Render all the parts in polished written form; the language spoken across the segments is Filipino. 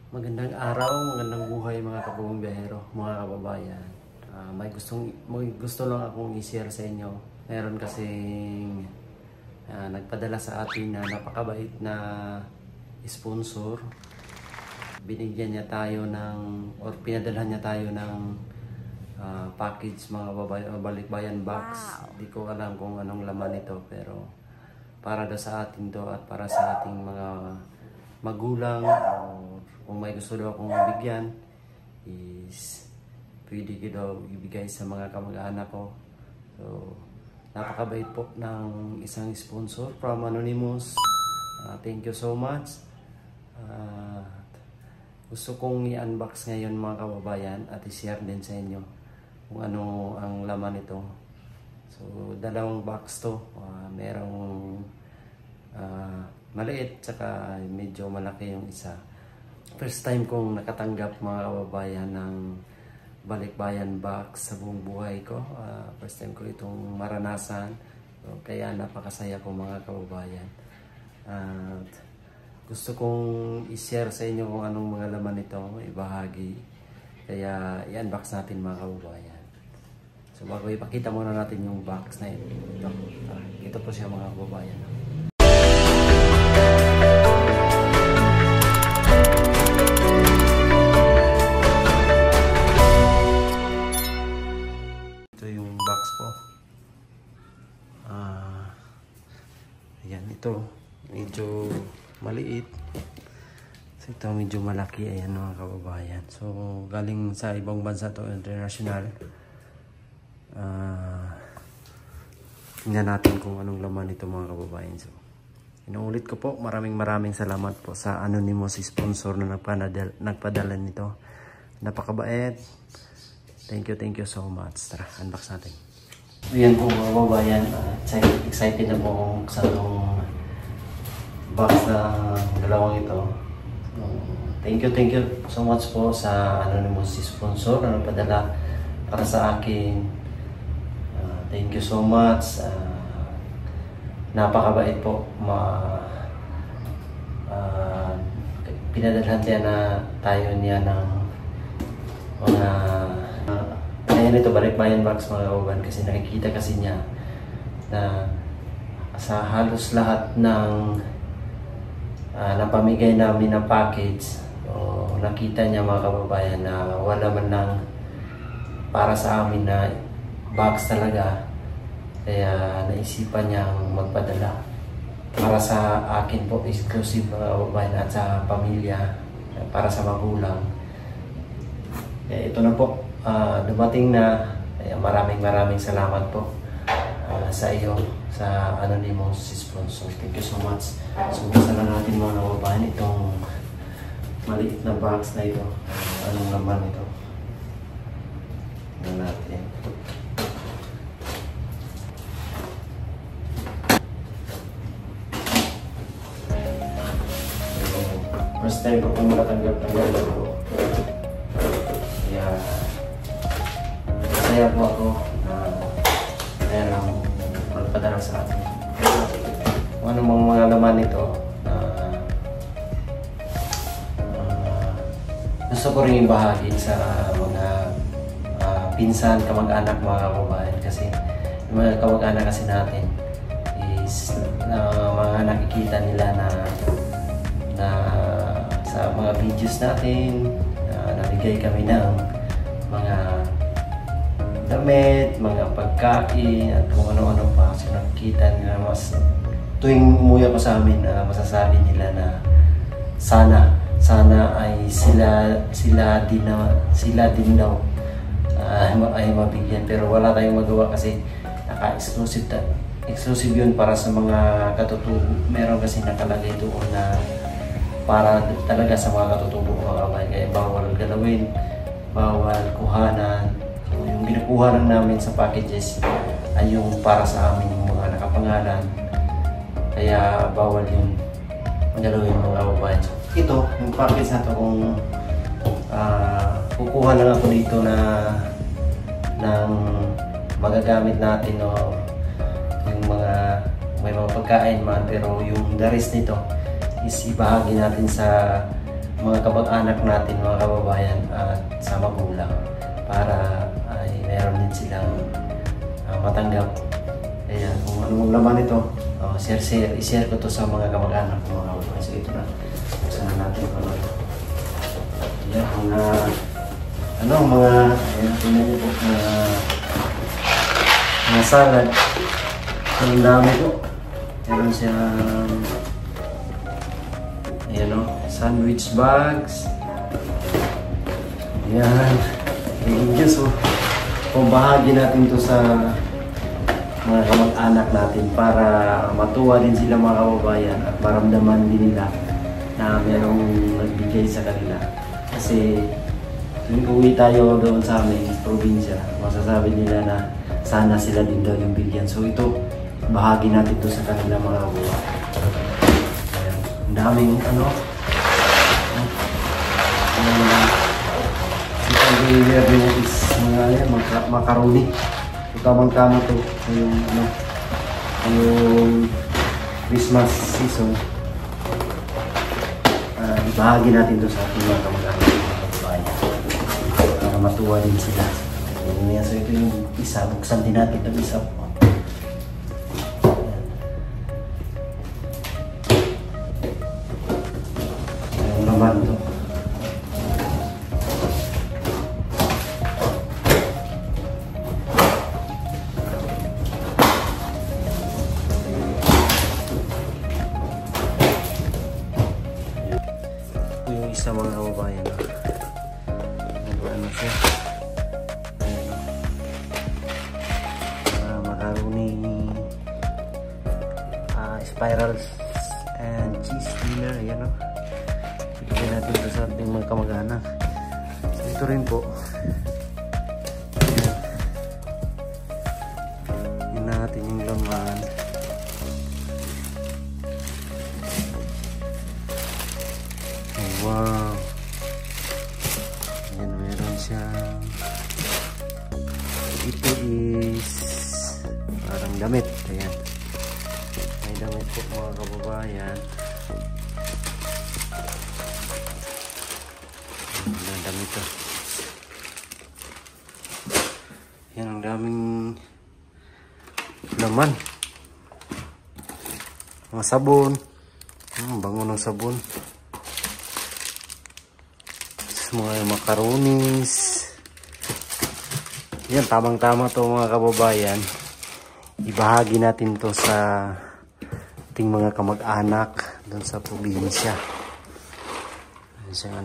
Magandang araw, magandang buhay mga kabumbiyahero, mga kababayan. May gusto lang akong i-share sa inyo. Meron kasing nagpadala sa atin na napakabait na sponsor. Binigyan niya tayo pinadalhan niya tayo ng package mga balikbayan box. Hindi ko alam kung anong laman ito, pero para daw sa atin to at para sa ating mga magulang, o kung may gusto daw akong bigyan is pwede ko daw ibigay sa mga kamag-anak ko. So napakabait po ng isang sponsor from Anonymous. Thank you so much. Gusto kong i-unbox ngayon mga kababayan at i-share din sa inyo kung ano ang laman nito. So dalawang box to, merong maliit tsaka medyo malaki yung isa. First time kong nakatanggap mga kababayan ng balikbayan box sa buong buhay ko. First time ko itong maranasan, so, kaya napakasaya ko mga kababayan. At gusto kong i-share sa inyo kung anong mga laman nito, ibahagi. Kaya i-unbox natin mga kababayan. So bago ipakita muna natin yung box na ito. Ito po siya mga kababayan. Ito yung box po. Ayan, ito medyo maliit. So ito medyo malaki. Ayan mga kababayan. So galing sa ibang bansa to, international. Tingnan natin kung anong laman ito mga kababayan. So inuulit ko po, maraming salamat po sa Anonymous sponsor na nagpadala nito. Napakabait. Thank you so much. Tara, unbox natin. Ayan po mga kababayan, excited na po akong sa itong box na dalawang ito. So, thank you so much po sa Anonymous sponsor na nagpadala para sa akin. Thank you so much. Napakabait po. Pinadalhan niya ng mga ayan ito, balikbayan box mga kababayan, kasi nakikita kasi niya na sa halos lahat ng napamigay namin na package, o nakita niya mga kababayan na wala man lang para sa amin na box talaga. Kaya naisipan niyang magpadala para sa akin po, exclusive mga kababayan, at sa pamilya, para sa magulang. Kaya ito na po, dumating na. Kaya maraming salamat po sa iyo, sa Anonymous sponsor. Thank you so much. So buksan na natin mga kababayan itong maliit na box na ito. Anong laman ito? Tingnan natin. First time ko pong nakatanggap ng ganito. Kaya masaya po ako na mayroong magpadala sa atin. Kung ano mga laman nito, gusto ko rin ibahagi sa mga pinsan, kamag-anak mga kababayan. Kasi yung mga kamag-anak kasi natin is mga nakikita nila na sa mga videos natin, nabigay kami ng mga damit, mga pagkain, at kung ano-ano pa. So nakikita nila, tuwing umuwi ako sa amin, masasabi nila na sana ay sila din daw ay mabigyan, pero wala tayong magawa kasi exclusive yun para sa mga katutubo. Meron kasi nakalagay doon na para talaga sa mga katutubo mga kababayan. Kaya bawal galawin, bawal kuhanan. So yung ginakuha lang namin sa packages ay yung para sa amin, yung mga nakapangalan. Kaya bawal yung galawin mga kababayan. So ito, yung package na ito, kung kukuha lang ako dito ng magagamit natin, o yung may mga pagkain man, pero yung the rest nito is ibahagi natin sa mga kamag-anak natin, mga kababayan at sa magulang para ay meron din silang matanggap. Kaya kung anong laman ito, i-share ko to sa mga kamag-anak ko, mga kababayan. So ito na, buksan na natin ito. Ayan, ayan, tingnan niyo po, mga salad. Ang dami po. Meron siyang ayan o, sandwich bags. Ayan. Ayan juice o. Pabahagi natin to sa mga kamag-anak natin para matuwa din sila, mga kababayan, at maramdaman din nila na merong nagbigay sa kanila. Kasi tuwing uwi tayo doon sa aming probinsya, masasabi nila na sana sila din daw yung bigyan. So ito, bahagi natin to sa kanila, mga kababayan. Ayan. Ang daming mga macaroni. Tamang-tama to yung Christmas season. Ibahagi natin to sa ating mga kamag-anak, mga kababayan, para matuwa din sila. So ito yung isa, buksan din natin ito isa. Ayan naman to. Yung isa, mga kababayan, ano siya, macaroni, spirals and cheese dinner. Ayan o, bigyan natin ito sa ating mga kamag-anak. Ito rin po, yun natin yung laman. Wow! Ayan, meron siyang, ito is parang damit. Ayan, may damit po, mga kababayan. Ang damit to. Ayan, ang daming laman. Mga sabon. Bango ng sabon. Mga macaronis. Yan, tamang-tama to, mga kababayan. Ibahagi natin to sa ating mga kamag-anak doon sa probinsya. Yan siya,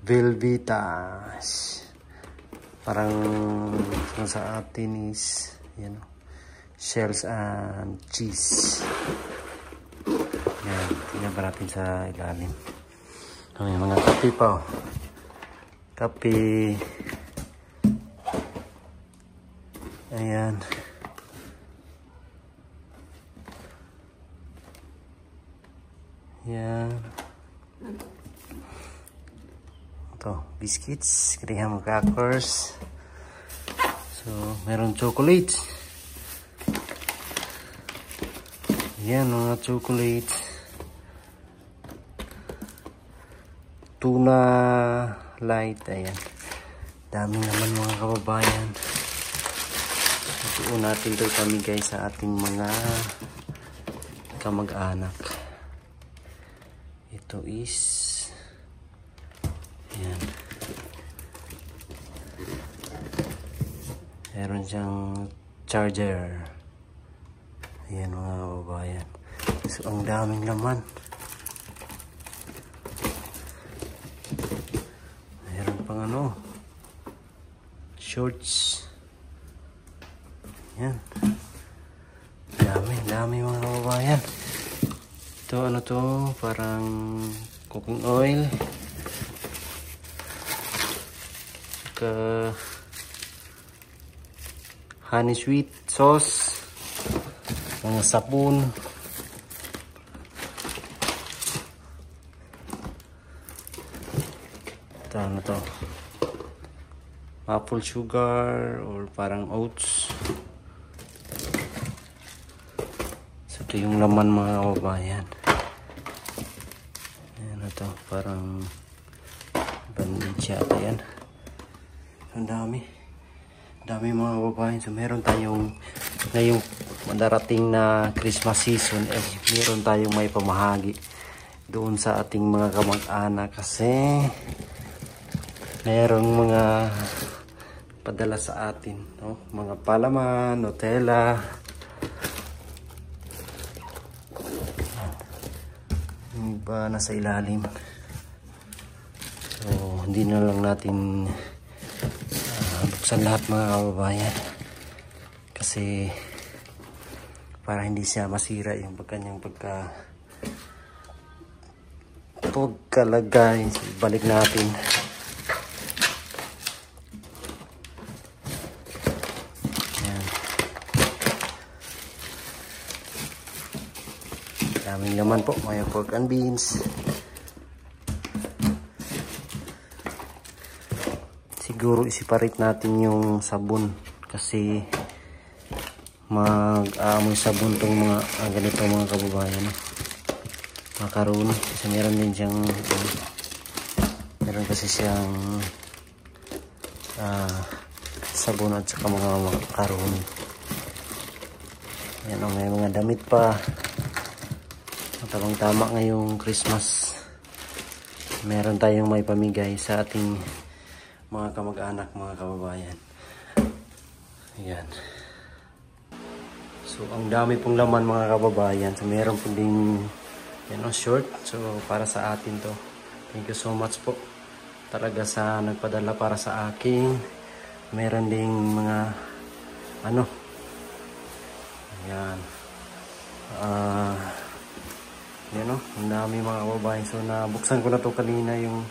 Velvetas. Parang sa atin is yan, shells and cheese. Yan, tingnan pa natin sa ilalim. May mga kape pa, kape. Ayan. Ayan. Ito, biscuits, graham crackers. So, meron chocolates. Ayan, mga chocolates. Tuna light. Ayan, dami naman, mga kababayan. Ituon natin ito kami, guys, sa ating mga kamag-anak. Ito is ayan, meron siyang charger. Ayan, mga kababayan. So, ang daming laman. Shorts. Yan. Dami mga kababayan. Ito, ano to? Parang cooking oil. Saka honey sweet sauce. Mga sapon. Ito, ano to? Maple sugar or parang oats. So ito yung laman, mga kababayan. Ayan, at Ito, parang bandage yata yan. Ang dami. Dami mga kababayan. So meron tayong ngayong madarating na Christmas season, meron tayong may pamahagi doon sa ating mga kamag-anak kasi mayroong mga padala sa atin, no? Mga palaman, Nutella, yung iba nasa ilalim. So hindi na lang natin buksan lahat mga kababayan kasi para hindi siya masira yung kanyang pagkalagay. Balik natin. Ayan. Daming laman po. May pork and beans. Siguro isiparit natin yung sabon kasi mag-aamoy sabon tong mga ganito mga kababayan. Macaroni kasi meron din siyang meron kasi siyang sabon at saka mga macaroni. Yan o, may mga damit pa. Matabang tama ngayong Christmas. Meron tayong may pamigay sa ating mga kamag-anak, mga kababayan. Ayan. So ang dami pong laman mga kababayan. So meron po ding short. So para sa atin to. Thank you so much po. Talaga sa nagpadala para sa akin. Meron ding mga ayan. Yan o. Ang dami mga kababayan. So nabuksan ko na to kanina yung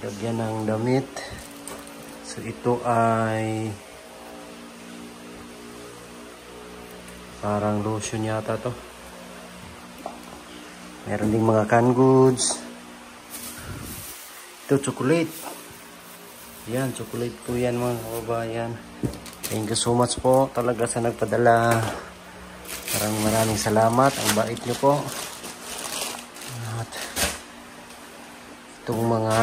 lagyan ng damit. So ito ay parang lotion yata to. Meron ding mga canned goods. Ito chocolate. Yan, chocolate po yan mga kababayan. Thank you so much po talaga sa nagpadala. Maraming salamat. Ang bait nyo po. At itong mga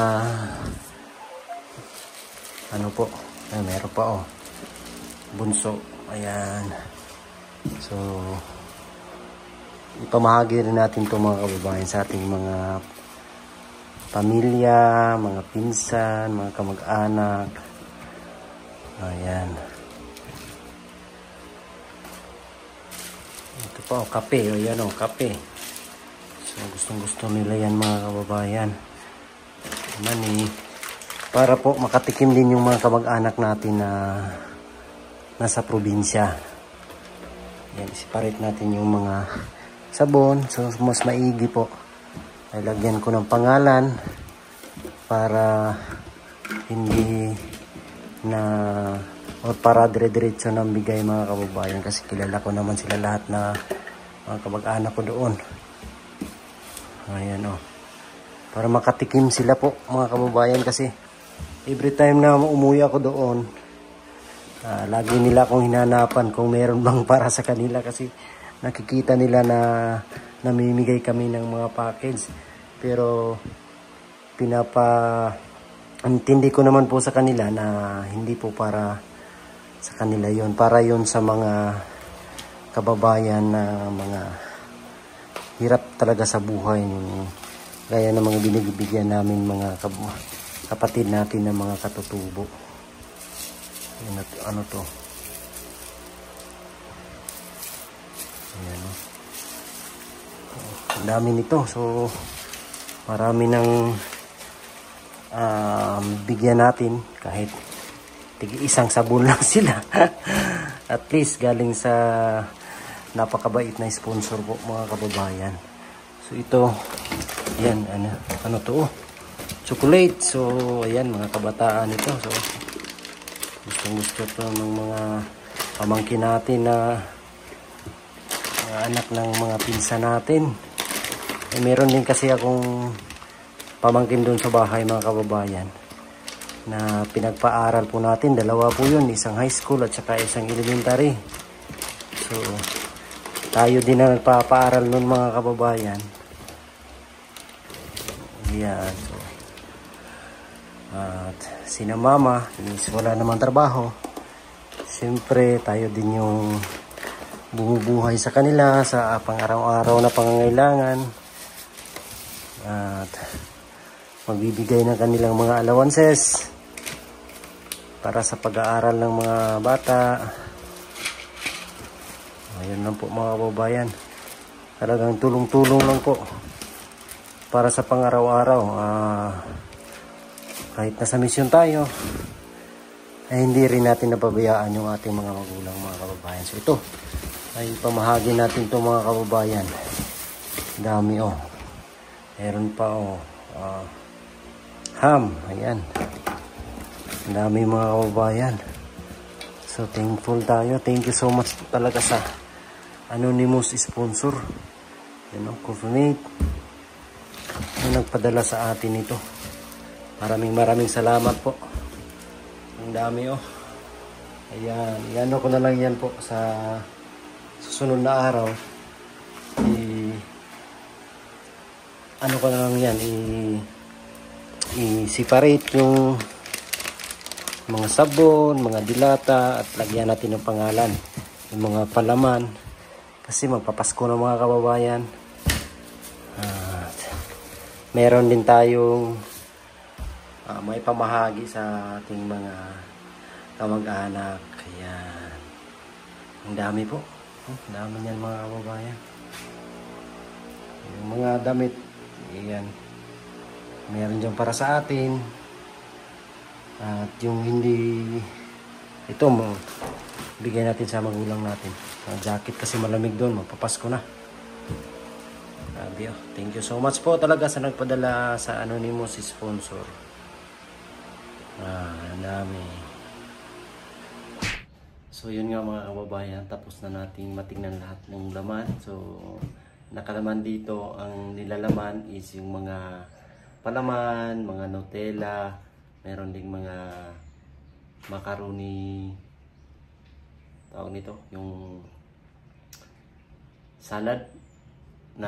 po. Ay, meron pa oh. Bunso. Ayan. So ipamahagi rin natin itong mga kababayan sa ating mga pamilya, mga pinsan, mga kamag-anak. Ayan. Ito pa, kape. Ayan o, kape. So gustong-gusto nila yan mga kababayan. Money. Para po makatikim din yung mga kamag-anak natin na nasa probinsya. Yan, separate natin yung mga sabon. So mas maigi po. Ay lagyan ko ng pangalan para hindi na o para dire-diretso ng bigay mga kababayan kasi kilala ko naman sila lahat na mga kamag-anak ko doon. Ayan o. Para makatikim sila po mga kababayan kasi every time na umuwi ako doon lagi nila akong hinanapan kung meron bang para sa kanila kasi nakikita nila na namimigay kami ng mga package. Pero intindi ko naman po sa kanila na hindi po para sa kanila yon, para yon sa mga kababayan na mga hirap talaga sa buhay. Gaya ng mga binibigyan namin mga kapatid natin na mga katutubo. Ano to? Ayan. Ang dami nito. So, marami nang bigyan natin kahit isang sabon lang sila. At least galing sa napakabait na sponsor po mga kababayan. So, ito. Ayan. Ano to? Chocolate. So, ayan mga kabataan ito. So, gusto to ng mga pamangkin natin na anak ng mga pinsan natin. Meron din kasi akong pamangkin doon sa bahay mga kababayan na pinagpaaral po natin. Dalawa po yun. Isang high school at saka isang elementary. So, tayo din na nagpapaaral noon mga kababayan. Yan. So, at sina mama is wala namang trabaho. Siyempre tayo din yung bumubuhay sa kanila sa pang-araw-araw na pangangailangan. At magbibigay ng kanilang mga allowances para sa pag-aaral ng mga bata. Ayun lang po mga kababayan. Talagang tulong-tulong lang po para sa pang-araw-araw. Kahit nasa misyon tayo, ay hindi rin natin napabayaan yung ating mga magulang mga kababayan. So ito ay pamahagi natin itong mga kababayan. Dami oh. Meron pa oh. Ham. Ayan. Dami mga kababayan. So thankful tayo. Thank you so much talaga sa anonymous sponsor. Yan ang Coffeemate na nagpadala sa atin ito. Maraming salamat po. Ang dami oh. Ayan. Iano ko na lang yan po sa susunod na araw. Ano ko na lang yan. I-separate yung mga sabon, mga dilata, at lagyan natin ng pangalan. Yung mga palaman. Kasi magpapasko na mga kababayan. At meron din tayong may pamahagi sa ating mga kamag-anak. Ayan. Ang dami po. Ang dami niyan mga kababayan. Yung mga damit. Ayan. Meron dyan para sa atin. At yung hindi, ito mo, bigay natin sa magulang natin. Ang jacket kasi malamig doon, magpapasko na. Grabe oh. Thank you so much po talaga sa nagpadala sa anonymous sponsor. Ang dami. So yun nga mga kababayan, tapos na nating matingnan lahat ng laman. So nakalaman dito, ang nilalaman is yung mga palaman, mga Nutella, meron ding mga macaroni, tawag nito, yung salad na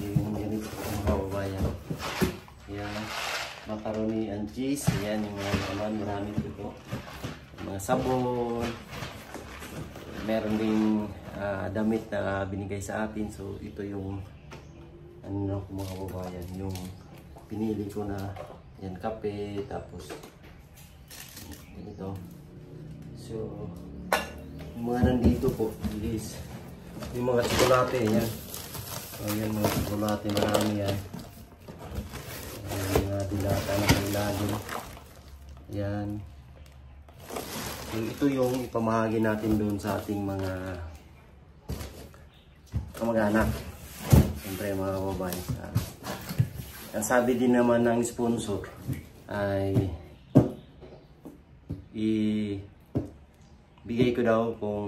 yung ganito mga kababayan. Yan, macaroni and cheese. Yan yung mga naman, marami dito. Mga sabon, meron ding damit na binigay sa atin. So ito yung ano mga kababayan, yung pinili ko na yan, kape, tapos ito. So yung mga nandito po is yung mga tsokolate yan. So yan mga tsokolate, marami yan. Yung mga dilata na kailangan. Yan. So ito yung ipamahagi natin doon sa ating mga kamag-anak. Siyempre mga kababayan. Ang sabi din naman ng sponsor ay ibigay ko daw kung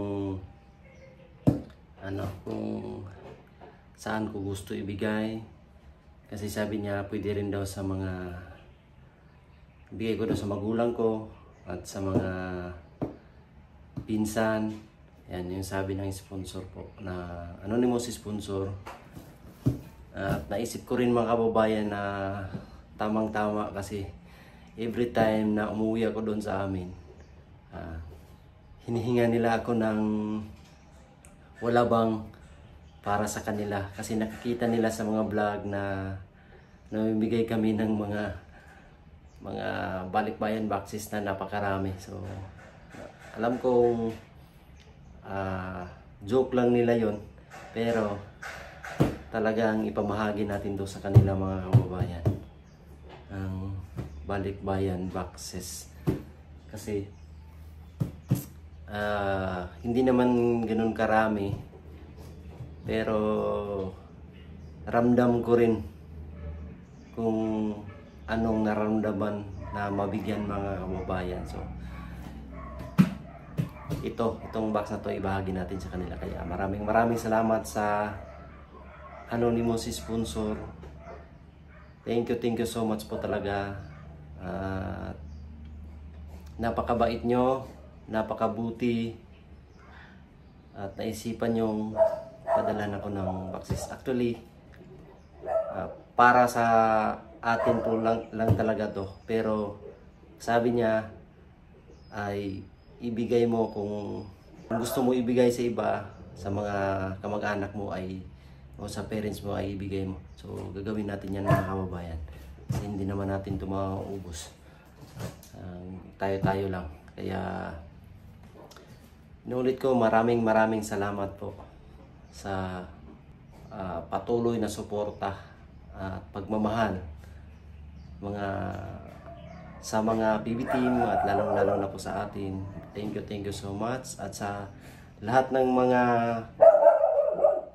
ano, kung saan ko gusto ibigay. Kasi sabi niya pwede rin daw sa mga, ibigay ko daw sa magulang ko at sa mga pinsan. Yan yung sabi ng sponsor po, na anonymous sponsor. At naisip ko rin mga kababayan na tamang-tama kasi every time na umuwi ako doon sa amin, hinihinga nila ako ng wala bang para sa kanila. Kasi nakikita nila sa mga vlog na namimigay kami ng mga balikbayan boxes na napakarami. So alam kong joke lang nila yon, pero talagang ipamahagi natin to sa kanila mga kababayan, ang balikbayan boxes. Kasi hindi naman ganoon karami, pero ramdam ko rin kung anong nararamdaman na mabigyan mga kababayan. So itong box na to ibahagi natin sa kanila. Kaya maraming salamat sa anonymous sponsor. Thank you so much po talaga. Napakabait nyo, napakabuti, at naisipan yung padalan ako ng boxes. Actually para sa atin po lang talaga to. Pero sabi niya ay ibigay mo kung gusto mo ibigay sa iba, sa mga kamag-anak mo ay o sa parents mo ay ibigay mo. So gagawin natin yan mga kababayan. Kasi hindi naman natin ito mauubos. Tayo-tayo lang. Kaya inulit ko, maraming salamat po sa patuloy na suporta at pagmamahal sa mga PB team at lalong-lalo na po sa atin. Thank you so much. At sa lahat ng mga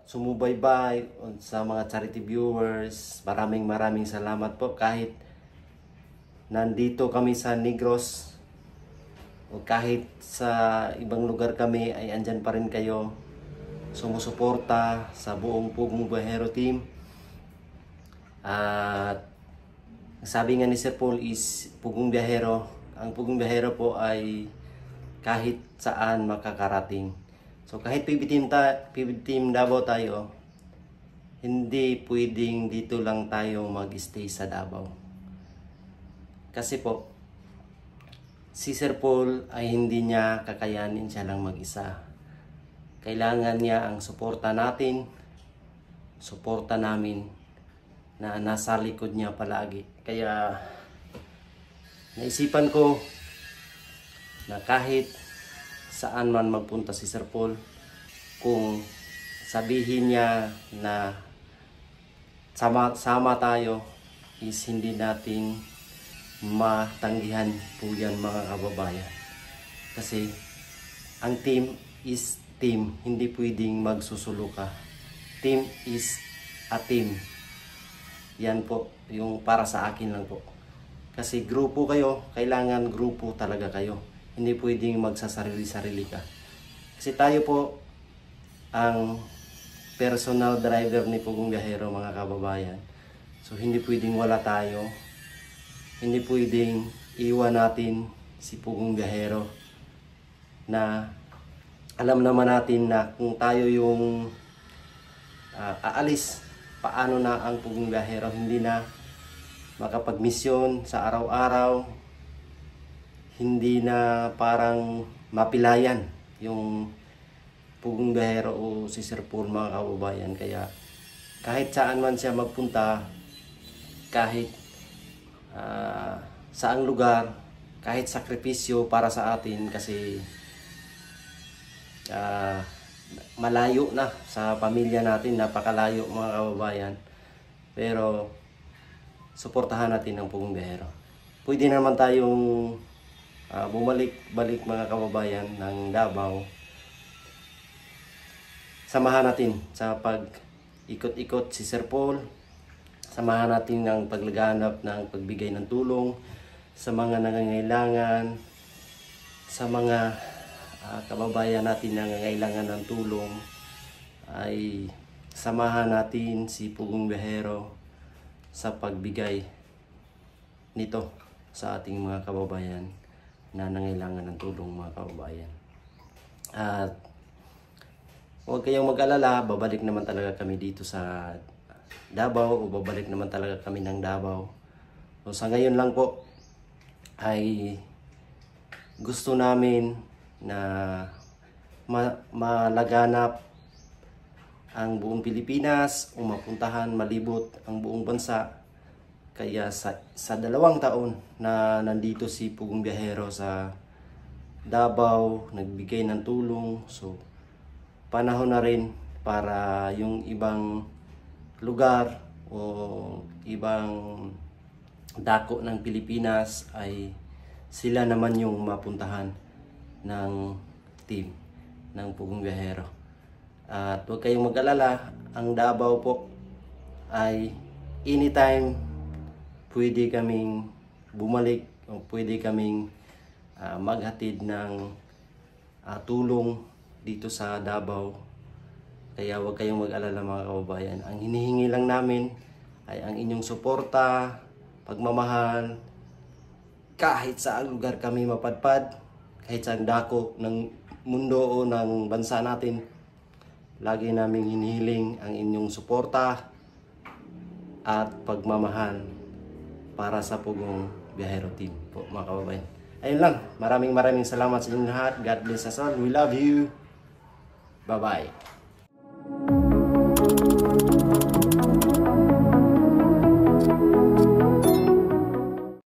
sumubaybay sa mga charity viewers, maraming salamat po. Kahit nandito kami sa Negros o kahit sa ibang lugar kami, ay andyan pa rin kayo sumusuporta sa buong Pugong Biyahero team. At sabi nga ni Sir Paul is Pugong Biyahero. Ang Pugong Biyahero po ay kahit saan makakarating. So kahit PB team Davao tayo, hindi pwedeng dito lang tayo mag-stay sa Davao. Kasi po, si Sir Paul ay hindi niya kakayanin siya lang mag-isa. Kailangan niya ang suporta natin, suporta namin na nasa likod niya palagi. Kaya naisipan ko na kahit saan man magpunta si Sir Paul, kung sabihin niya na sama tayo, is hindi natin matanggihan po yan mga kababayan. Kasi ang team is team, hindi pwedeng magsusulo ka. Team is a team. Yan po yung para sa akin lang po. Kasi grupo kayo, kailangan grupo talaga kayo. Hindi pwedeng magsasarili-sarili ka. Kasi tayo po ang personal driver ni Pugong Biyahero mga kababayan. So hindi pwedeng wala tayo. Hindi pwedeng iwan natin si Pugong Biyahero na alam naman natin na kung tayo yung aalis, paano na ang Pugong Biyahero hindi na makapag-misyon sa araw-araw. Hindi na parang mapilayan yung Pugong Biyahero o si Sir Paul mga kababayan. Kaya kahit saan man siya magpunta, kahit saang lugar, kahit sakripisyo para sa atin, kasi malayo na sa pamilya natin, napakalayo mga kababayan. Pero suportahan natin ang Pugong Biyahero. Pwede naman tayong bumalik-balik mga kababayan ng Davao. Samahan natin sa pag-ikot-ikot si Sir Paul. Samahan natin ng paglaganap ng pagbigay ng tulong sa mga nangangailangan, sa mga kababayan natin na nangangailangan ng tulong. Ay samahan natin si Pugong Biyahero sa pagbigay nito sa ating mga kababayan na nangailangan ng tulong mga kababayan. At huwag kayong mag-alala, babalik naman talaga kami dito sa Davao o babalik naman talaga kami ng Davao. So sa ngayon lang po ay gusto namin na malaganap ang buong Pilipinas o mapuntahan, malibot ang buong bansa. Kaya sa 2 taon na nandito si Pugong Biyahero sa Davao, nagbigay ng tulong. So panahon na rin para yung ibang lugar o ibang dako ng Pilipinas ay sila naman yung mapuntahan ng team ng Pugong Biyahero. At huwag kayong mag-alala, ang Davao po ay anytime pwede kaming bumalik o pwede kaming maghatid ng tulong dito sa Davao. Kaya huwag kayong mag-alala mga kababayan. Ang hinihingi lang namin ay ang inyong suporta, pagmamahal, kahit sa lugar kami mapadpad, kahit sa dako ng mundo o ng bansa natin. Lagi naming hinihiling ang inyong suporta, at pagmamahal para sa Pugong Biyahero Team po mga kababayan. Ayun lang, maraming salamat sa inyong lahat. God bless us all. We love you. Bye-bye.